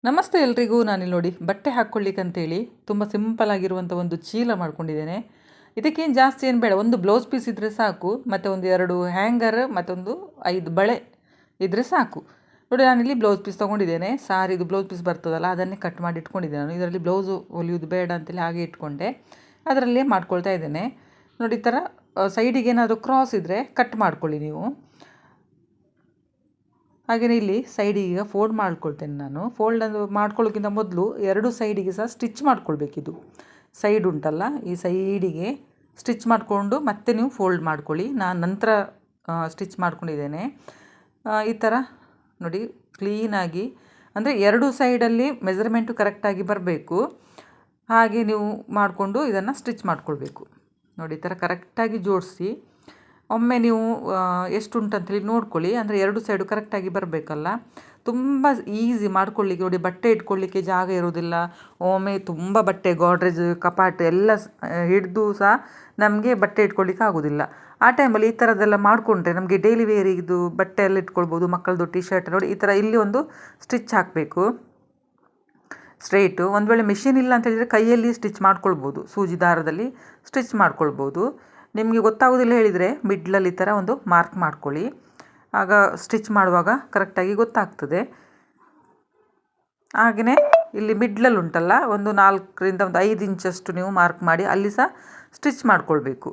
ನಮಸ್ತೆ ಎಲ್ರಿಗೂ. ನಾನಿಲ್ಲಿ ನೋಡಿ ಬಟ್ಟೆ ಹಾಕ್ಕೊಳ್ಳಿಕ್ಕಂತೇಳಿ ತುಂಬ ಸಿಂಪಲ್ ಆಗಿರುವಂಥ ಒಂದು ಚೀಲ ಮಾಡ್ಕೊಂಡಿದ್ದೇನೆ. ಇದಕ್ಕೇನು ಜಾಸ್ತಿ ಏನು ಬೇಡ, ಒಂದು ಬ್ಲೌಸ್ ಪೀಸ್ ಇದ್ದರೆ ಸಾಕು, ಮತ್ತು ಒಂದು 2 ಹ್ಯಾಂಗರ್ ಮತ್ತೊಂದು 5 ಬಳೆ ಇದ್ದರೆ ಸಾಕು. ನೋಡಿ, ನಾನಿಲ್ಲಿ ಬ್ಲೌಸ್ ಪೀಸ್ ತೊಗೊಂಡಿದ್ದೇನೆ. ಸಾರಿದು ಬ್ಲೌಸ್ ಪೀಸ್ ಬರ್ತದಲ್ಲ, ಅದನ್ನೇ ಕಟ್ ಮಾಡಿ ಇಟ್ಕೊಂಡಿದ್ದೆ ನಾನು. ಇದರಲ್ಲಿ ಬ್ಲೌಸು ಹೊಲಿಯೋದು ಬೇಡ ಅಂತೇಳಿ ಹಾಗೆ ಇಟ್ಕೊಂಡೆ, ಅದರಲ್ಲೇ ಮಾಡ್ಕೊಳ್ತಾ ಇದ್ದೇನೆ. ನೋಡಿ, ಈ ಥರ ಸೈಡಿಗೆ ಏನಾದರೂ ಕ್ರಾಸ್ ಇದ್ದರೆ ಕಟ್ ಮಾಡ್ಕೊಳ್ಳಿ ನೀವು. ಹಾಗೆಯೇ ಇಲ್ಲಿ ಸೈಡಿಗೆ ಈಗ ಫೋಲ್ಡ್ ಮಾಡ್ಕೊಳ್ತೇನೆ ನಾನು. ಫೋಲ್ಡ್ ಮಾಡ್ಕೊಳ್ಳೋಕ್ಕಿಂತ ಮೊದಲು 2 ಸೈಡಿಗೆ ಸಹ ಸ್ಟಿಚ್ ಮಾಡ್ಕೊಳ್ಬೇಕಿದು. ಸೈಡ್ ಉಂಟಲ್ಲ, ಈ ಸೈಡಿಗೆ ಸ್ಟಿಚ್ ಮಾಡಿಕೊಂಡು ಮತ್ತೆ ನೀವು ಫೋಲ್ಡ್ ಮಾಡ್ಕೊಳ್ಳಿ. ನಾನು ನಂತರ ಸ್ಟಿಚ್ ಮಾಡ್ಕೊಂಡಿದ್ದೇನೆ. ಈ ಥರ ನೋಡಿ, ಕ್ಲೀನಾಗಿ, ಅಂದರೆ 2 ಸೈಡಲ್ಲಿ ಮೆಜರ್ಮೆಂಟು ಕರೆಕ್ಟಾಗಿ ಬರಬೇಕು. ಹಾಗೆ ನೀವು ಮಾಡಿಕೊಂಡು ಇದನ್ನು ಸ್ಟಿಚ್ ಮಾಡ್ಕೊಳ್ಬೇಕು. ನೋಡಿ, ಈ ಥರ ಕರೆಕ್ಟಾಗಿ ಜೋಡಿಸಿ ಒಮ್ಮೆ ನೀವು ಎಷ್ಟು ಉಂಟಂತೇಳಿ ನೋಡ್ಕೊಳ್ಳಿ. ಅಂದರೆ 2 ಸೈಡು ಕರೆಕ್ಟಾಗಿ ಬರಬೇಕಲ್ಲ. ತುಂಬ ಈಸಿ ಮಾಡ್ಕೊಳ್ಳಿಕ್ಕೆ. ನೋಡಿ, ಬಟ್ಟೆ ಇಟ್ಕೊಳ್ಳಿಕ್ಕೆ ಜಾಗ ಇರೋದಿಲ್ಲ. ಒಮ್ಮೆ ತುಂಬ ಬಟ್ಟೆ, ಗೋಡ್ರೇಜ್, ಕಪಾಟ್ ಎಲ್ಲ ಹಿಡಿದು ಸಹ ನಮಗೆ ಬಟ್ಟೆ ಇಟ್ಕೊಳ್ಳಿಕ್ಕೆ ಆಗೋದಿಲ್ಲ. ಆ ಟೈಮಲ್ಲಿ ಈ ಥರದ್ದೆಲ್ಲ ಮಾಡಿಕೊಂಡ್ರೆ ನಮಗೆ ಡೈಲಿ ವೇರಿಗಿದು ಬಟ್ಟೆ ಎಲ್ಲ ಇಟ್ಕೊಳ್ಬೋದು. ಮಕ್ಕಳದು ಟಿ ಶರ್ಟ್ ನೋಡಿ, ಈ ಥರ ಇಲ್ಲಿ ಒಂದು ಸ್ಟಿಚ್ ಹಾಕಬೇಕು ಸ್ಟ್ರೈಟು. ಒಂದು ವೇಳೆ ಮಿಷಿನ್ ಇಲ್ಲ ಅಂತ ಹೇಳಿದರೆ ಕೈಯಲ್ಲಿ ಸ್ಟಿಚ್ ಮಾಡ್ಕೊಳ್ಬೋದು, ಸೂಜಿ ದಾರದಲ್ಲಿ ಸ್ಟಿಚ್ ಮಾಡ್ಕೊಳ್ಬೋದು. ನಿಮಗೆ ಗೊತ್ತಾಗೋದಿಲ್ಲ ಹೇಳಿದರೆ ಮಿಡ್ಲಲ್ಲಿ ಈ ಥರ ಒಂದು ಮಾರ್ಕ್ ಮಾಡ್ಕೊಳ್ಳಿ. ಆಗ ಸ್ಟಿಚ್ ಮಾಡುವಾಗ ಕರೆಕ್ಟಾಗಿ ಗೊತ್ತಾಗ್ತದೆ. ಹಾಗೆಯೇ ಇಲ್ಲಿ ಮಿಡ್ಲಲ್ಲಿ ಉಂಟಲ್ಲ, ಒಂದು 4ರಿಂದ ಒಂದು 5 ಇಂಚಷ್ಟು ನೀವು ಮಾರ್ಕ್ ಮಾಡಿ ಅಲ್ಲಿ ಸಹ ಸ್ಟಿಚ್ ಮಾಡ್ಕೊಳ್ಬೇಕು.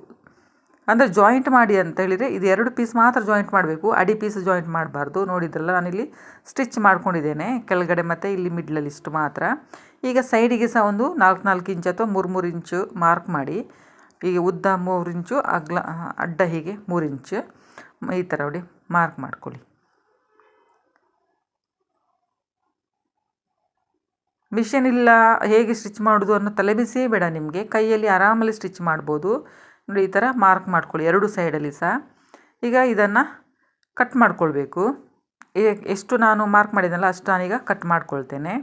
ಅಂದರೆ ಜಾಯಿಂಟ್ ಮಾಡಿ ಅಂತ ಹೇಳಿದರೆ ಇದು 2 ಪೀಸ್ ಮಾತ್ರ ಜಾಯಿಂಟ್ ಮಾಡಬೇಕು, ಅಡಿ ಪೀಸ್ ಜಾಯಿಂಟ್ ಮಾಡಬಾರ್ದು. ನೋಡಿದ್ರಲ್ಲ, ನಾನಿಲ್ಲಿ ಸ್ಟಿಚ್ ಮಾಡ್ಕೊಂಡಿದ್ದೇನೆ ಕೆಳಗಡೆ ಮತ್ತು ಇಲ್ಲಿ ಮಿಡ್ಲಲ್ಲಿ ಇಷ್ಟು ಮಾತ್ರ. ಈಗ ಸೈಡಿಗೆ ಸಹ ಒಂದು 4 ಇಂಚ್ ಅಥವಾ 3 ಇಂಚು ಮಾರ್ಕ್ ಮಾಡಿ. ಈಗ ಉದ್ದ 3 ಇಂಚು, ಅಗಲ ಅಡ್ಡ ಹೀಗೆ 3 ಇಂಚು ಈ ಥರ ನೋಡಿ ಮಾರ್ಕ್ ಮಾಡ್ಕೊಳ್ಳಿ. ಮಿಷಿನ್ ಇಲ್ಲ, ಹೇಗೆ ಸ್ಟಿಚ್ ಮಾಡೋದು ಅನ್ನೋ ತಲೆಬಿಸಿಯೇ ಬೇಡ ನಿಮಗೆ. ಕೈಯಲ್ಲಿ ಆರಾಮಲ್ಲಿ ಸ್ಟಿಚ್ ಮಾಡ್ಬೋದು. ನೋಡಿ, ಈ ಥರ ಮಾರ್ಕ್ ಮಾಡ್ಕೊಳ್ಳಿ 2 ಸೈಡಲ್ಲಿ ಸಹ. ಈಗ ಇದನ್ನು ಕಟ್ ಮಾಡ್ಕೊಳ್ಬೇಕು. ಎಷ್ಟು ನಾನು ಮಾರ್ಕ್ ಮಾಡಿದ್ನಲ್ಲ ಅಷ್ಟು ನಾನೀಗ ಕಟ್ ಮಾಡ್ಕೊಳ್ತೇನೆ.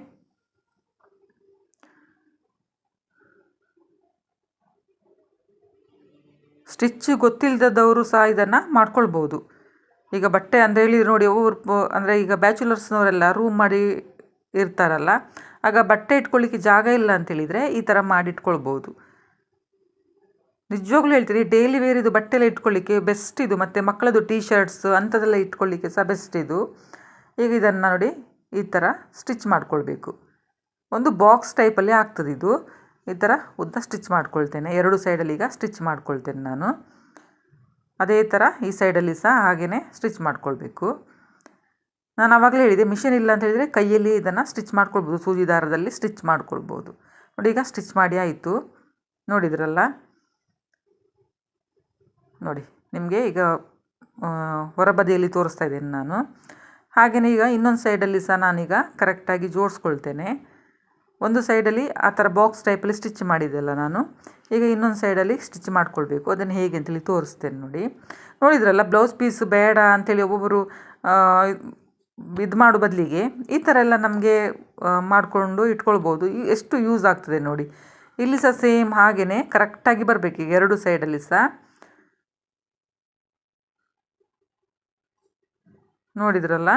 ಸ್ಟಿಚ್ ಗೊತ್ತಿಲ್ಲದವರು ಸಹ ಇದನ್ನು ಮಾಡ್ಕೊಳ್ಬೋದು. ಈಗ ಬಟ್ಟೆ ಅಂದರೆ ಹೇಳಿ ನೋಡಿ, ಅಂದರೆ ಈಗ ಬ್ಯಾಚುಲರ್ಸ್ನವರೆಲ್ಲ ರೂಮ್ ಮಾಡಿ ಇರ್ತಾರಲ್ಲ, ಆಗ ಬಟ್ಟೆ ಇಟ್ಕೊಳ್ಳಿಕ್ಕೆ ಜಾಗ ಇಲ್ಲ ಅಂತೇಳಿದರೆ ಈ ಥರ ಮಾಡಿಟ್ಕೊಳ್ಬೋದು. ನಿಜವಾಗ್ಲೂ ಹೇಳ್ತೀರಿ, ಡೈಲಿ ವೇರ್ ಇದು ಬಟ್ಟೆ ಎಲ್ಲ ಇಟ್ಕೊಳ್ಳಿಕ್ಕೆ ಬೆಸ್ಟ್ ಇದು. ಮತ್ತು ಮಕ್ಕಳದು ಟೀ ಶರ್ಟ್ಸ್ ಅಂಥದ್ದೆಲ್ಲ ಇಟ್ಕೊಳ್ಳಿಕ್ಕೆ ಸಹ ಬೆಸ್ಟ್ ಇದು. ಈಗ ಇದನ್ನು ನೋಡಿ ಈ ಥರ ಸ್ಟಿಚ್ ಮಾಡ್ಕೊಳ್ಬೇಕು. ಒಂದು ಬಾಕ್ಸ್ ಟೈಪಲ್ಲಿ ಆಗ್ತದೆ ಇದು. ಈ ಥರ ಉದ್ದ ಸ್ಟಿಚ್ ಮಾಡ್ಕೊಳ್ತೇನೆ. 2 ಸೈಡಲ್ಲಿ ಈಗ ಸ್ಟಿಚ್ ಮಾಡ್ಕೊಳ್ತೇನೆ ನಾನು. ಅದೇ ಥರ ಈ ಸೈಡಲ್ಲಿ ಸಹ ಹಾಗೆಯೇ ಸ್ಟಿಚ್ ಮಾಡ್ಕೊಳ್ಬೇಕು. ನಾನು ಆವಾಗಲೇ ಹೇಳಿದೆ, ಮಿಷಿನ್ ಇಲ್ಲ ಅಂತ ಹೇಳಿದರೆ ಕೈಯಲ್ಲಿ ಇದನ್ನು ಸ್ಟಿಚ್ ಮಾಡ್ಕೊಳ್ಬೋದು, ಸೂಜಿ ದಾರದಲ್ಲಿ ಸ್ಟಿಚ್ ಮಾಡ್ಕೊಳ್ಬೋದು. ನೋಡಿ, ಈಗ ಸ್ಟಿಚ್ ಮಾಡಿ ಆಯಿತು. ನೋಡಿದ್ರಲ್ಲ, ನೋಡಿ ನಿಮಗೆ ಈಗ ಹೊರಬದಿಯಲ್ಲಿ ತೋರಿಸ್ತಾ ಇದ್ದೇನೆ ನಾನು. ಹಾಗೆಯೇ ಈಗ ಇನ್ನೊಂದು ಸೈಡಲ್ಲಿ ಸಹ ನಾನೀಗ ಕರೆಕ್ಟಾಗಿ ಜೋಡಿಸ್ಕೊಳ್ತೇನೆ. ಒಂದು ಸೈಡಲ್ಲಿ ಆ ಥರ ಬಾಕ್ಸ್ ಟೈಪಲ್ಲಿ ಸ್ಟಿಚ್ ಮಾಡಿದ್ದೆಲ್ಲ ನಾನು. ಈಗ ಇನ್ನೊಂದು ಸೈಡಲ್ಲಿ ಸ್ಟಿಚ್ ಮಾಡ್ಕೊಳ್ಬೇಕು. ಅದನ್ನು ಹೇಗೆ ಅಂತೇಳಿ ತೋರಿಸ್ತೇನೆ ನೋಡಿ. ನೋಡಿದ್ರಲ್ಲ, ಬ್ಲೌಸ್ ಪೀಸ್ ಬೇಡ ಅಂಥೇಳಿ ಒಬ್ಬೊಬ್ಬರು ಇದು ಮಾಡೋ ಬದಲಿಗೆ ಈ ಥರ ಎಲ್ಲ ನಮಗೆ ಮಾಡಿಕೊಂಡು ಇಟ್ಕೊಳ್ಬೋದು. ಎಷ್ಟು ಯೂಸ್ ಆಗ್ತದೆ ನೋಡಿ. ಇಲ್ಲಿ ಸಹ ಸೇಮ್ ಹಾಗೆಯೇ ಕರೆಕ್ಟಾಗಿ ಬರಬೇಕು ಈಗ 2 ಸೈಡಲ್ಲಿ ಸಹ. ನೋಡಿದ್ರಲ್ಲ,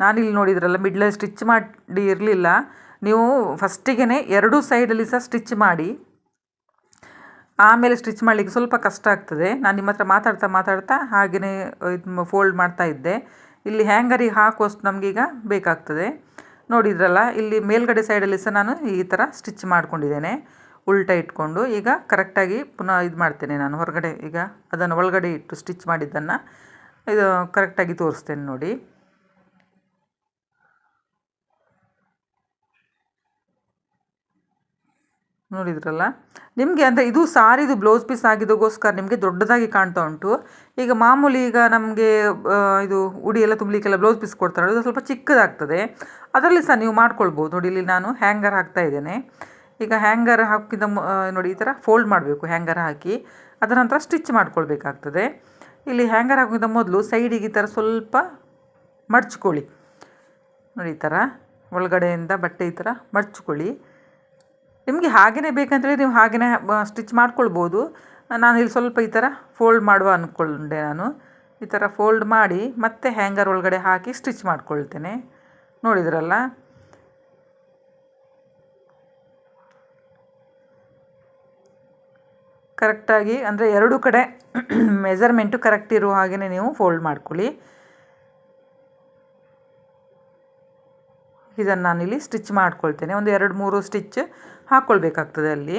ನಾನಿಲ್ಲಿ ನೋಡಿದ್ರಲ್ಲ ಮಿಡ್ಲಲ್ಲಿ ಸ್ಟಿಚ್ ಮಾಡಿ ಇರಲಿಲ್ಲ. ನೀವು ಫಸ್ಟಿಗೆ 2 ಸೈಡಲ್ಲಿ ಸಹ ಸ್ಟಿಚ್ ಮಾಡಿ ಆಮೇಲೆ ಸ್ಟಿಚ್ ಮಾಡಲಿಕ್ಕೆ ಸ್ವಲ್ಪ ಕಷ್ಟ ಆಗ್ತದೆ. ನಾನು ನಿಮ್ಮ ಹತ್ರ ಮಾತಾಡ್ತಾ ಹಾಗೆಯೇ ಇದು ಫೋಲ್ಡ್ ಮಾಡ್ತಾ ಇದ್ದೆ. ಇಲ್ಲಿ ಹ್ಯಾಂಗರಿಗೆ ಹಾಕುವಷ್ಟು ನಮಗೀಗ ಬೇಕಾಗ್ತದೆ. ನೋಡಿದ್ರಲ್ಲ, ಇಲ್ಲಿ ಮೇಲ್ಗಡೆ ಸೈಡಲ್ಲಿ ಸಹ ನಾನು ಈ ಥರ ಸ್ಟಿಚ್ ಮಾಡ್ಕೊಂಡಿದ್ದೇನೆ ಉಲ್ಟಾ ಇಟ್ಕೊಂಡು. ಈಗ ಕರೆಕ್ಟಾಗಿ ಪುನಃ ಇದು ಮಾಡ್ತೇನೆ ನಾನು ಹೊರಗಡೆ. ಈಗ ಅದನ್ನು ಒಳಗಡೆ ಇಟ್ಟು ಸ್ಟಿಚ್ ಮಾಡಿದ್ದನ್ನು ಇದು ಕರೆಕ್ಟಾಗಿ ತೋರಿಸ್ತೇನೆ ನೋಡಿ. ನೋಡಿದ್ರಲ್ಲ, ನಿಮಗೆ ಅಂದರೆ ಇದು ಸಾರಿದು ಬ್ಲೌಸ್ ಪೀಸ್ ಆಗಿದ್ದೋಸ್ಕರ ನಿಮಗೆ ದೊಡ್ಡದಾಗಿ ಕಾಣ್ತಾ ಉಂಟು. ಈಗ ಮಾಮೂಲಿ ಈಗ ನಮಗೆ ಇದು ಉಡಿ ಎಲ್ಲ ತುಂಬಲಿಕ್ಕೆಲ್ಲ ಬ್ಲೌಸ್ ಪೀಸ್ ಕೊಡ್ತಾರೆ, ಅದು ಸ್ವಲ್ಪ ಚಿಕ್ಕದಾಗ್ತದೆ. ಅದರಲ್ಲಿ ಸಹ ನೀವು ಮಾಡ್ಕೊಳ್ಬೋದು. ನೋಡಿ, ಇಲ್ಲಿ ನಾನು ಹ್ಯಾಂಗರ್ ಹಾಕ್ತಾ ಇದ್ದೇನೆ. ಈಗ ಹ್ಯಾಂಗರ್ ಹಾಕಿದ ನೋಡಿ ಈ ಥರ ಫೋಲ್ಡ್ ಮಾಡಬೇಕು. ಹ್ಯಾಂಗರ್ ಹಾಕಿ ಅದರ ನಂತರ ಸ್ಟಿಚ್ ಮಾಡ್ಕೊಳ್ಬೇಕಾಗ್ತದೆ. ಇಲ್ಲಿ ಹ್ಯಾಂಗರ್ ಹಾಕೋಕ್ಕಿಂತ ಮೊದಲು ಸೈಡಿಗೆ ಈ ಥರ ಸ್ವಲ್ಪ ಮಡ್ಚ್ಕೊಳ್ಳಿ. ನೋಡಿ, ಈ ಥರ ಒಳಗಡೆಯಿಂದ ಬಟ್ಟೆ ಈ ಥರ ಮಡ್ಚ್ಕೊಳ್ಳಿ. ನಿಮಗೆ ಹಾಗೆಯೇ ಬೇಕಂತೇಳಿ ನೀವು ಹಾಗೆಯೇ ಸ್ಟಿಚ್ ಮಾಡ್ಕೊಳ್ಬೋದು. ನಾನಿಲ್ಲಿ ಸ್ವಲ್ಪ ಈ ಥರ ಫೋಲ್ಡ್ ಮಾಡುವ ಅಂದ್ಕೊಂಡೆ ನಾನು. ಈ ಥರ ಫೋಲ್ಡ್ ಮಾಡಿ ಮತ್ತೆ ಹ್ಯಾಂಗರ್ ಒಳಗಡೆ ಹಾಕಿ ಸ್ಟಿಚ್ ಮಾಡ್ಕೊಳ್ತೇನೆ. ನೋಡಿದ್ರಲ್ಲ, ಕರೆಕ್ಟಾಗಿ ಅಂದರೆ ಎರಡೂ ಕಡೆ ಮೆಜರ್ಮೆಂಟು ಕರೆಕ್ಟ್ ಇರೋ ಹಾಗೆ ನೀವು ಫೋಲ್ಡ್ ಮಾಡ್ಕೊಳ್ಳಿ. ಇದನ್ನು ನಾನಿಲ್ಲಿ ಸ್ಟಿಚ್ ಮಾಡ್ಕೊಳ್ತೇನೆ. ಒಂದು 2-3 ಸ್ಟಿಚ್ ಹಾಕ್ಕೊಳ್ಬೇಕಾಗ್ತದೆ ಅಲ್ಲಿ.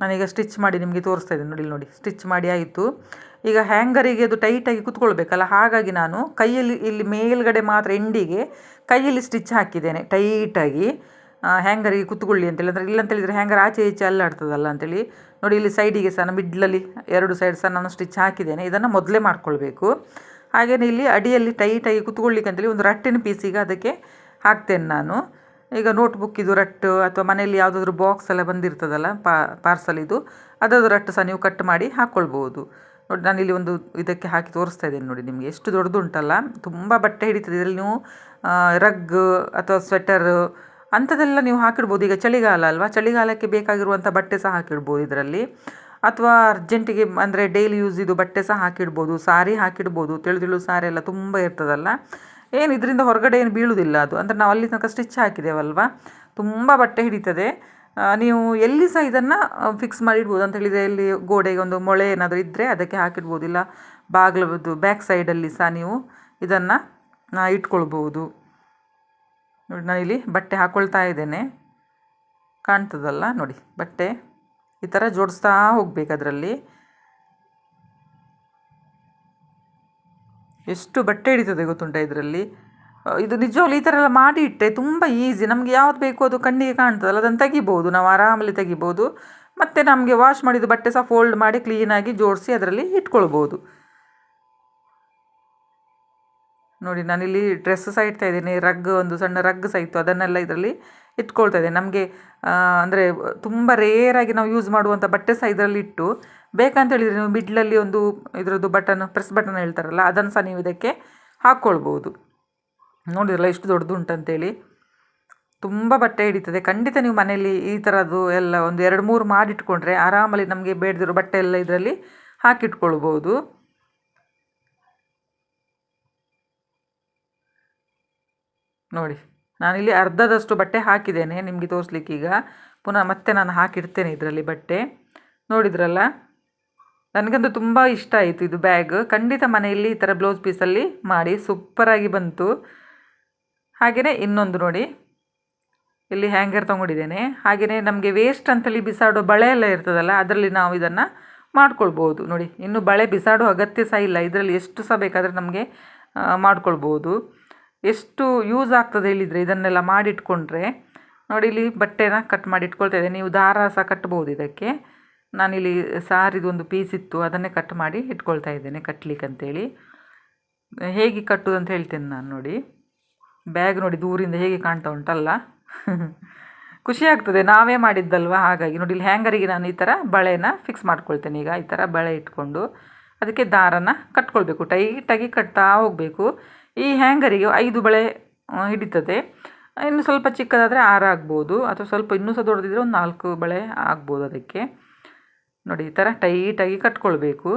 ನಾನೀಗ ಸ್ಟಿಚ್ ಮಾಡಿ ನಿಮಗೆ ತೋರಿಸ್ತಾ ಇದ್ದೀನಿ. ನೋಡಿ ಸ್ಟಿಚ್ ಮಾಡಿ ಆಯಿತು. ಈಗ ಹ್ಯಾಂಗರಿಗೆ ಅದು ಟೈಟಾಗಿ ಕುತ್ಕೊಳ್ಬೇಕಲ್ಲ, ಹಾಗಾಗಿ ನಾನು ಕೈಯಲ್ಲಿ ಇಲ್ಲಿ ಮೇಲ್ಗಡೆ ಮಾತ್ರ ಎಂಡಿಗೆ ಕೈಯಲ್ಲಿ ಸ್ಟಿಚ್ ಹಾಕಿದ್ದೇನೆ ಟೈಟಾಗಿ, ಹ್ಯಾಂಗರಿಗೆ ಕುತ್ಕೊಳ್ಳಿ ಅಂತೇಳಿ. ಅಂದರೆ ಇಲ್ಲಂತೇಳಿದರೆ ಹ್ಯಾಂಗರ್ ಆಚೆ ಈಚೆ ಅಲ್ಲಾಡ್ತದಲ್ಲ ಅಂತೇಳಿ. ನೋಡಿ ಇಲ್ಲಿ ಸೈಡಿಗೆ ಸಹ ಮಿಡ್ಲಲ್ಲಿ 2 ಸೈಡ್ ಸಹ ನಾನು ಸ್ಟಿಚ್ ಹಾಕಿದ್ದೇನೆ. ಇದನ್ನು ಮೊದಲೇ ಮಾಡ್ಕೊಳ್ಬೇಕು. ಹಾಗೆಯೇ ಇಲ್ಲಿ ಅಡಿಯಲ್ಲಿ ಟೈಟಾಗಿ ಕುತ್ಕೊಳ್ಲಿಕ್ಕೆ ಅಂತೇಳಿ ಒಂದು ರಟ್ಟಿನ ಪೀಸಿಗೆ ಅದಕ್ಕೆ ಹಾಕ್ತೇನೆ ನಾನು. ಈಗ ನೋಟ್ಬುಕ್ ಇದು ರಟ್ಟು ಅಥವಾ ಮನೆಯಲ್ಲಿ ಯಾವುದಾದ್ರೂ ಬಾಕ್ಸ್ ಎಲ್ಲ ಬಂದಿರ್ತದಲ್ಲ ಪಾರ್ಸಲ್ ಇದು, ಅದರದ್ದು ರಟ್ಟು ಸಹ ನೀವು ಕಟ್ ಮಾಡಿ ಹಾಕ್ಕೊಳ್ಬೋದು. ನೋಡಿ ನಾನಿಲ್ಲಿ ಒಂದು ಇದಕ್ಕೆ ಹಾಕಿ ತೋರಿಸ್ತಾ ಇದ್ದೇನೆ. ನೋಡಿ ನಿಮಗೆ ಎಷ್ಟು ದೊಡ್ಡದು ಉಂಟಲ್ಲ, ತುಂಬ ಬಟ್ಟೆ ಹಿಡಿತದೆ. ಇದರಲ್ಲಿ ನೀವು ರಗ್ ಅಥವಾ ಸ್ವೆಟರ್ ಅಂಥದ್ದೆಲ್ಲ ನೀವು ಹಾಕಿಡ್ಬೋದು. ಈಗ ಚಳಿಗಾಲ ಅಲ್ವಾ, ಚಳಿಗಾಲಕ್ಕೆ ಬೇಕಾಗಿರುವಂಥ ಬಟ್ಟೆ ಸಹ ಹಾಕಿಡ್ಬೋದು ಇದರಲ್ಲಿ. ಅಥವಾ ಅರ್ಜೆಂಟಿಗೆ ಅಂದರೆ ಡೈಲಿ ಯೂಸ್ ಇದು ಬಟ್ಟೆ ಸಹ ಹಾಕಿಡ್ಬೋದು. ಸಾರಿ ಹಾಕಿಡ್ಬೋದು. ತಿಳಿದು ಸಾರಿ ಎಲ್ಲ ತುಂಬ ಇರ್ತದಲ್ಲ, ಏನು ಇದರಿಂದ ಹೊರಗಡೆ ಏನು ಬೀಳುವುದಿಲ್ಲ ಅದು. ಅಂದರೆ ನಾವು ಅಲ್ಲಿ ತನಕ ಸ್ಟಿಚ್ ಹಾಕಿದ್ದೇವಲ್ವ, ತುಂಬ ಬಟ್ಟೆ ಹಿಡಿತದೆ. ನೀವು ಎಲ್ಲಿ ಸಹ ಇದನ್ನು ಫಿಕ್ಸ್ ಮಾಡಿಡ್ಬೋದು. ಅಂತ ಹೇಳಿದರೆ ಇಲ್ಲಿ ಗೋಡೆಗೆ ಒಂದು ಮೊಳೆ ಏನಾದರೂ ಇದ್ದರೆ ಅದಕ್ಕೆ ಹಾಕಿಡ್ಬೋದು. ಇಲ್ಲ ಬಾಗಿಲದ್ದು ಬ್ಯಾಕ್ ಸೈಡಲ್ಲಿ ಸಹ ನೀವು ಇದನ್ನು ಇಟ್ಕೊಳ್ಬೋದು. ನೋಡಿ ನಾನಿಲ್ಲಿ ಬಟ್ಟೆ ಹಾಕ್ಕೊಳ್ತಾ ಇದ್ದೇನೆ, ಕಾಣ್ತದಲ್ಲ ನೋಡಿ. ಬಟ್ಟೆ ಈ ಥರ ಜೋಡಿಸ್ತಾ ಹೋಗ್ಬೇಕು. ಅದರಲ್ಲಿ ಎಷ್ಟು ಬಟ್ಟೆ ಹಿಡಿತದೆ ಗೊತ್ತುಂಟ ಇದರಲ್ಲಿ. ಇದು ನಿಜವಾಗ್ಲೂ ಈ ಥರ ಎಲ್ಲ ಮಾಡಿ ಇಟ್ಟರೆ ತುಂಬ ಈಸಿ. ನಮಗೆ ಯಾವ್ದು ಬೇಕು ಅದು ಕಣ್ಣಿಗೆ ಕಾಣ್ತದಲ್ಲ, ಅದನ್ನು ತೆಗಿಬೋದು, ನಾವು ಆರಾಮಲ್ಲಿ ತೆಗಿಬೋದು. ಮತ್ತು ನಮಗೆ ವಾಶ್ ಮಾಡಿದ ಬಟ್ಟೆ ಸಹ ಫೋಲ್ಡ್ ಮಾಡಿ ಕ್ಲೀನಾಗಿ ಜೋಡಿಸಿ ಅದರಲ್ಲಿ ಇಟ್ಕೊಳ್ಬೋದು. ನೋಡಿ ನಾನಿಲ್ಲಿ ಡ್ರೆಸ್ ಸಹ ಇಡ್ತಾ ಇದ್ದೀನಿ. ರಗ್ ಒಂದು ಸಣ್ಣ ರಗ್ ಸಹ ಇತ್ತು, ಅದನ್ನೆಲ್ಲ ಇದರಲ್ಲಿ ಇಟ್ಕೊಳ್ತಾ ಇದ್ದೇನೆ. ನಮಗೆ ಅಂದರೆ ತುಂಬ ರೇರಾಗಿ ನಾವು ಯೂಸ್ ಮಾಡುವಂಥ ಬಟ್ಟೆ ಸಹ ಇದರಲ್ಲಿ ಇಟ್ಟು, ಬೇಕಂತ ಹೇಳಿದರೆ ನೀವು ಮಿಡ್ಲಲ್ಲಿ ಒಂದು ಇದರದ್ದು ಬಟನ್, ಪ್ರೆಸ್ ಬಟನ್ ಹೇಳ್ತಾರಲ್ಲ, ಅದನ್ನು ಸಹ ನೀವು ಇದಕ್ಕೆ ಹಾಕ್ಕೊಳ್ಬೋದು. ನೋಡಿದ್ರಲ್ಲ ಎಷ್ಟು ದೊಡ್ಡದು ಉಂಟಂತೇಳಿ. ತುಂಬ ಬಟ್ಟೆ ಹಿಡಿತದೆ. ಖಂಡಿತ ನೀವು ಮನೆಯಲ್ಲಿ ಈ ಥರದ್ದು ಎಲ್ಲ ಒಂದು 2-3 ಮಾಡಿಟ್ಕೊಂಡ್ರೆ ಆರಾಮಲ್ಲಿ ನಮಗೆ ಬೇಡದಿರೋ ಬಟ್ಟೆ ಎಲ್ಲ ಇದರಲ್ಲಿ ಹಾಕಿಟ್ಕೊಳ್ಬೋದು. ನೋಡಿ ನಾನಿಲ್ಲಿ ಅರ್ಧದಷ್ಟು ಬಟ್ಟೆ ಹಾಕಿದ್ದೇನೆ ನಿಮಗೆ ತೋರಿಸ್ಲಿಕ್ಕೆ. ಈಗ ಪುನಃ ಮತ್ತೆ ನಾನು ಹಾಕಿಡ್ತೇನೆ ಇದರಲ್ಲಿ ಬಟ್ಟೆ. ನೋಡಿದ್ರಲ್ಲ, ನನಗಂತೂ ತುಂಬ ಇಷ್ಟ ಆಯಿತು ಇದು ಬ್ಯಾಗ್. ಖಂಡಿತ ಮನೆಯಲ್ಲಿ ಈ ಥರ ಬ್ಲೌಸ್ ಪೀಸಲ್ಲಿ ಮಾಡಿ, ಸೂಪರಾಗಿ ಬಂತು. ಹಾಗೆಯೇ ಇನ್ನೊಂದು ನೋಡಿ, ಇಲ್ಲಿ ಹ್ಯಾಂಗರ್ ತೊಗೊಂಡಿದ್ದೇನೆ. ಹಾಗೆಯೇ ನಮಗೆ ವೇಸ್ಟ್ ಅಂತೇಳಿ ಬಿಸಾಡೋ ಬಳೆ ಎಲ್ಲ ಇರ್ತದಲ್ಲ, ಅದರಲ್ಲಿ ನಾವು ಇದನ್ನು ಮಾಡ್ಕೊಳ್ಬೋದು. ನೋಡಿ ಇನ್ನು ಬಳೆ ಬಿಸಾಡೋ ಅಗತ್ಯ ಸಹ ಇಲ್ಲ. ಇದರಲ್ಲಿ ಎಷ್ಟು ಸಹ ಬೇಕಾದರೆ ನಮಗೆ ಮಾಡ್ಕೊಳ್ಬೋದು. ಎಷ್ಟು ಯೂಸ್ ಆಗ್ತದೆ ಹೇಳಿದರೆ ಇದನ್ನೆಲ್ಲ ಮಾಡಿಟ್ಕೊಂಡ್ರೆ. ನೋಡಿ ಇಲ್ಲಿ ಬಟ್ಟೆನ ಕಟ್ ಮಾಡಿ ಇಟ್ಕೊಳ್ತಾ ಇದ್ದೇನೆ. ನೀವು ದಾರ ಸಹ ಕಟ್ಬೋದು ಇದಕ್ಕೆ. ನಾನಿಲ್ಲಿ ಸಾರಿದು ಒಂದು ಪೀಸ್ ಇತ್ತು, ಅದನ್ನೇ ಕಟ್ ಮಾಡಿ ಇಟ್ಕೊಳ್ತಾ ಇದ್ದೇನೆ ಕಟ್ಲಿಕ್ಕೆ ಅಂತೇಳಿ. ಹೇಗೆ ಕಟ್ಟುವುದು ಅಂತ ಹೇಳ್ತೇನೆ ನಾನು. ನೋಡಿ ಬ್ಯಾಗ್ ನೋಡಿ ದೂರಿಂದ ಹೇಗೆ ಕಾಣ್ತಾ ಉಂಟಲ್ಲ, ಖುಷಿ ಆಗ್ತದೆ, ನಾವೇ ಮಾಡಿದ್ದಲ್ವ. ಹಾಗಾಗಿ ನೋಡಿ ಇಲ್ಲಿ ಹ್ಯಾಂಗರಿಗೆ ನಾನು ಈ ಥರ ಬಳೆನ ಫಿಕ್ಸ್ ಮಾಡ್ಕೊಳ್ತೇನೆ. ಈಗ ಈ ಥರ ಬಳೆ ಇಟ್ಕೊಂಡು ಅದಕ್ಕೆ ದಾರನ ಕಟ್ಕೊಳ್ಬೇಕು, ಟೈಟಾಗಿ ಕಟ್ತಾ ಹೋಗಬೇಕು. ಈ ಹ್ಯಾಂಗರಿಗೆ 5 ಬಳೆ ಹಿಡಿತದೆ. ಇನ್ನು ಸ್ವಲ್ಪ ಚಿಕ್ಕದಾದರೆ 6 ಆಗ್ಬೋದು, ಅಥವಾ ಸ್ವಲ್ಪ ಇನ್ನೂ ಸಹ ದೊಡ್ಡದಿದ್ರೆ ಒಂದು 4 ಬಳೆ ಆಗ್ಬೋದು ಅದಕ್ಕೆ. ನೋಡಿ ಈ ಥರ ಟೈಟಾಗಿ ಕಟ್ಕೊಳ್ಬೇಕು.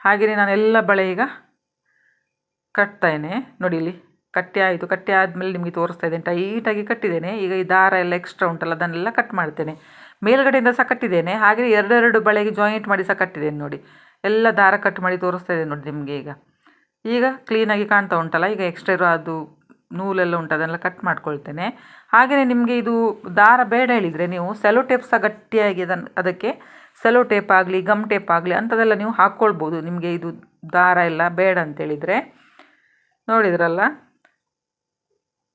ಹಾಗೆಯೇ ನಾನೆಲ್ಲ ಬಳೆ ಈಗ ಕಟ್ತೇನೆ. ನೋಡಿ ಇಲ್ಲಿ ಕಟ್ಟಿ ಆಯಿತು. ಕಟ್ಟಿ ಆದಮೇಲೆ ನಿಮಗೆ ತೋರಿಸ್ತಾ ಇದ್ದೇನೆ. ಟೈಟಾಗಿ ಕಟ್ಟಿದ್ದೇನೆ. ಈಗ ಈ ದಾರ ಎಲ್ಲ ಎಕ್ಸ್ಟ್ರಾ ಉಂಟಲ್ಲ, ಅದನ್ನೆಲ್ಲ ಕಟ್ ಮಾಡ್ತೇನೆ. ಮೇಲ್ಗಡೆಯಿಂದ ಸಹ ಕಟ್ಟಿದ್ದೇನೆ, ಹಾಗೆಯೇ 2 ಬಳೆಗೆ ಜಾಯಿಂಟ್ ಮಾಡಿ ಸಹ ಕಟ್ಟಿದ್ದೇನೆ. ನೋಡಿ ಎಲ್ಲ ದಾರ ಕಟ್ ಮಾಡಿ ತೋರಿಸ್ತಾ ಇದ್ದೇನೆ ನೋಡಿ ನಿಮಗೆ. ಈಗ ಕ್ಲೀನಾಗಿ ಕಾಣ್ತಾ ಉಂಟಲ್ಲ. ಈಗ ಎಕ್ಸ್ಟ್ರಾ ಇರೋ ಅದು ನೂಲೆಲ್ಲ ಉಂಟು, ಅದನ್ನೆಲ್ಲ ಕಟ್ ಮಾಡ್ಕೊಳ್ತೇನೆ. ಹಾಗೆಯೇ ನಿಮಗೆ ಇದು ದಾರ ಬೇಡ ಹೇಳಿದರೆ ನೀವು ಸೆಲೋ ಟೇಪ್ ಸಹ ಗಟ್ಟಿಯಾಗಿ ಅದಕ್ಕೆ ಸೆಲೋ ಟೇಪ್ ಆಗಲಿ ಗಮ್ ಟೇಪ್ ಆಗಲಿ ಅಂಥದ್ದೆಲ್ಲ ನೀವು ಹಾಕ್ಕೊಳ್ಬೋದು, ನಿಮಗೆ ಇದು ದಾರ ಎಲ್ಲ ಬೇಡ ಅಂತೇಳಿದರೆ. ನೋಡಿದ್ರಲ್ಲ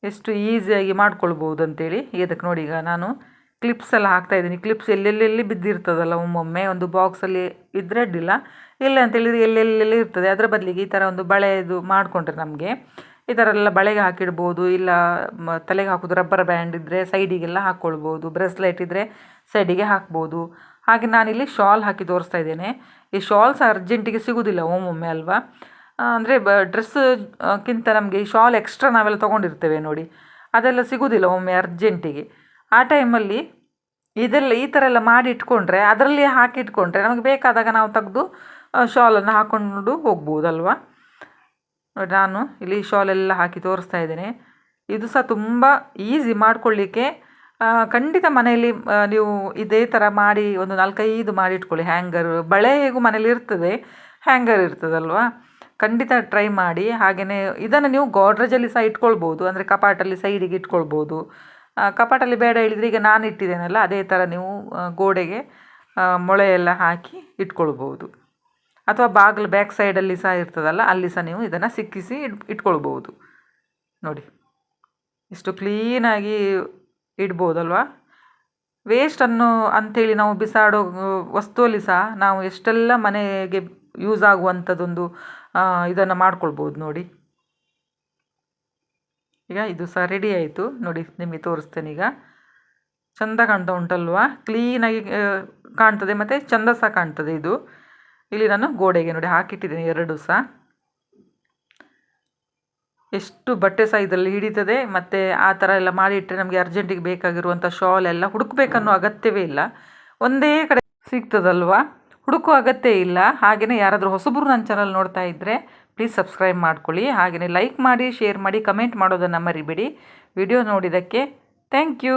ಎಷ್ಟು ಈಸಿಯಾಗಿ ಮಾಡ್ಕೊಳ್ಬೋದು ಅಂತೇಳಿ. ಇದಕ್ಕೆ ನೋಡಿ ಈಗ ನಾನು ಕ್ಲಿಪ್ಸ್ ಎಲ್ಲ ಹಾಕ್ತಾಯಿದ್ದೀನಿ. ಕ್ಲಿಪ್ಸ್ ಎಲ್ಲೆಲ್ಲೆಲ್ಲಿ ಬಿದ್ದಿರ್ತದಲ್ಲ, ಒಮ್ಮೊಮ್ಮೆ ಒಂದು ಬಾಕ್ಸಲ್ಲಿ ಇದ್ದರೆ ಅಡ್ಡಿಲ್ಲ, ಇಲ್ಲ ಅಂತೇಳಿದರೆ ಎಲ್ಲೆಲ್ಲೆಲ್ಲಿ ಇರ್ತದೆ. ಅದರ ಬದಲಿಗೆ ಈ ಥರ ಒಂದು ಬಳೆದು ಮಾಡಿಕೊಂಡ್ರೆ ನಮಗೆ ಈ ಥರ ಎಲ್ಲ ಬಳೆಗೆ ಹಾಕಿಡ್ಬೋದು. ಇಲ್ಲ ತಲೆಗೆ ಹಾಕೋದು ರಬ್ಬರ್ ಬ್ಯಾಂಡ್ ಇದ್ದರೆ ಸೈಡಿಗೆಲ್ಲ ಹಾಕ್ಕೊಳ್ಬೋದು. ಬ್ರೆಸ್ಲೆಟ್ ಇದ್ದರೆ ಸೈಡಿಗೆ ಹಾಕ್ಬೋದು. ಹಾಗೆ ನಾನಿಲ್ಲಿ ಶಾಲ್ ಹಾಕಿ ತೋರಿಸ್ತಾ ಇದ್ದೇನೆ. ಈ ಶಾಲ್ಸ್ ಅರ್ಜೆಂಟಿಗೆ ಸಿಗೋದಿಲ್ಲ ಒಮ್ಮೊಮ್ಮೆ ಅಲ್ವಾ. ಅಂದರೆ ಡ್ರೆಸ್ಕ್ಕಿಂತ ನಮಗೆ ಈ ಶಾಲ್ ಎಕ್ಸ್ಟ್ರಾ ನಾವೆಲ್ಲ ತೊಗೊಂಡಿರ್ತೇವೆ ನೋಡಿ, ಅದೆಲ್ಲ ಸಿಗೋದಿಲ್ಲ ಒಮ್ಮೆ ಅರ್ಜೆಂಟಿಗೆ. ಆ ಟೈಮಲ್ಲಿ ಇದೆಲ್ಲ ಈ ಥರ ಎಲ್ಲ ಮಾಡಿ ಇಟ್ಕೊಂಡ್ರೆ ಅದರಲ್ಲಿ ಹಾಕಿ ಇಟ್ಕೊಂಡ್ರೆ ನಮಗೆ ಬೇಕಾದಾಗ ನಾವು ತೆಗೆದು ಶಾಲನ್ನು ಹಾಕ್ಕೊಂಡು ಹೋಗ್ಬೋದಲ್ವ. ನೋಡಿ ನಾನು ಇಲ್ಲಿ ಶಾಲೆಲ್ಲ ಹಾಕಿ ತೋರಿಸ್ತಾ ಇದ್ದೇನೆ. ಇದು ಸಹ ತುಂಬ ಈಸಿ ಮಾಡ್ಕೊಳ್ಳಿಕ್ಕೆ. ಖಂಡಿತ ಮನೆಯಲ್ಲಿ ನೀವು ಇದೇ ಥರ ಮಾಡಿ ಒಂದು 4-5 ಮಾಡಿ ಇಟ್ಕೊಳ್ಳಿ. ಹ್ಯಾಂಗರ್ ಬಳೆ ಹೇಗೂ ಮನೇಲಿ ಇರ್ತದೆ, ಹ್ಯಾಂಗರ್ ಇರ್ತದಲ್ವ, ಖಂಡಿತ ಟ್ರೈ ಮಾಡಿ. ಹಾಗೆಯೇ ಇದನ್ನು ನೀವು ಗೋಡ್ರೇಜಲ್ಲಿ ಸಹ ಇಟ್ಕೊಳ್ಬೋದು, ಅಂದರೆ ಕಪಾಟಲ್ಲಿ ಸೈಡಿಗೆ ಇಟ್ಕೊಳ್ಬೋದು. ಕಪಾಟಲ್ಲಿ ಬೇಡ ಹೇಳಿದರೆ ಈಗ ನಾನು ಇಟ್ಟಿದ್ದೇನಲ್ಲ ಅದೇ ಥರ ನೀವು ಗೋಡೆಗೆ ಮೊಳೆ ಎಲ್ಲ ಹಾಕಿ ಇಟ್ಕೊಳ್ಬೋದು. ಅಥವಾ ಬಾಗಿಲು ಬ್ಯಾಕ್ ಸೈಡಲ್ಲಿ ಸಹ ಇರ್ತದಲ್ಲ, ಅಲ್ಲಿ ಸಹ ನೀವು ಇದನ್ನು ಸಿಕ್ಕಿಸಿ ಇಟ್ಕೊಳ್ಬೋದು. ನೋಡಿ ಇಷ್ಟು ಕ್ಲೀನಾಗಿ ಇಡ್ಬೋದಲ್ವ. ವೇಸ್ಟನ್ನು ಅಂಥೇಳಿ ನಾವು ಬಿಸಾಡೋ ವಸ್ತುವಲ್ಲಿ ಸಹ ನಾವು ಎಷ್ಟೆಲ್ಲ ಮನೆಗೆ ಯೂಸ್ ಆಗುವಂಥದ್ದೊಂದು ಇದನ್ನು ಮಾಡ್ಕೊಳ್ಬೋದು. ನೋಡಿ ಈಗ ಇದು ಸಹ ರೆಡಿ ಆಯಿತು. ನೋಡಿ ನಿಮಗೆ ತೋರಿಸ್ತೇನೆ. ಈಗ ಚೆಂದ ಕಾಣ್ತಾ ಉಂಟಲ್ವ, ಕ್ಲೀನಾಗಿ ಕಾಣ್ತದೆ ಮತ್ತು ಚೆಂದ ಸಹ ಕಾಣ್ತದೆ. ಇದು ಇಲ್ಲಿ ನಾನು ಗೋಡೆಗೆ ನೋಡಿ ಹಾಕಿಟ್ಟಿದ್ದೇನೆ 2 ಸಹ. ಎಷ್ಟು ಬಟ್ಟೆ ಸಹ ಇದರಲ್ಲಿ ಹಿಡಿತದೆ. ಮತ್ತು ಆ ಥರ ಎಲ್ಲ ಮಾಡಿಟ್ಟರೆ ನಮಗೆ ಅರ್ಜೆಂಟಿಗೆ ಬೇಕಾಗಿರುವಂಥ ಶಾಲ್ ಎಲ್ಲ ಹುಡುಕಬೇಕನ್ನೋ ಅಗತ್ಯವೇ ಇಲ್ಲ, ಒಂದೇ ಕಡೆ ಸಿಗ್ತದಲ್ವ, ಹುಡುಕೋ ಅಗತ್ಯ ಇಲ್ಲ. ಹಾಗೆಯೇ ಯಾರಾದರೂ ಹೊಸಬರು ನನ್ನ ಚಾನಲ್ ನೋಡ್ತಾ ಇದ್ದರೆ ಪ್ಲೀಸ್ ಸಬ್ಸ್ಕ್ರೈಬ್ ಮಾಡ್ಕೊಳ್ಳಿ. ಹಾಗೆಯೇ ಲೈಕ್ ಮಾಡಿ, ಶೇರ್ ಮಾಡಿ, ಕಮೆಂಟ್ ಮಾಡೋದನ್ನು ಮರಿಬೇಡಿ. ವಿಡಿಯೋ ನೋಡಿದ್ದಕ್ಕೆ ಥ್ಯಾಂಕ್ ಯು.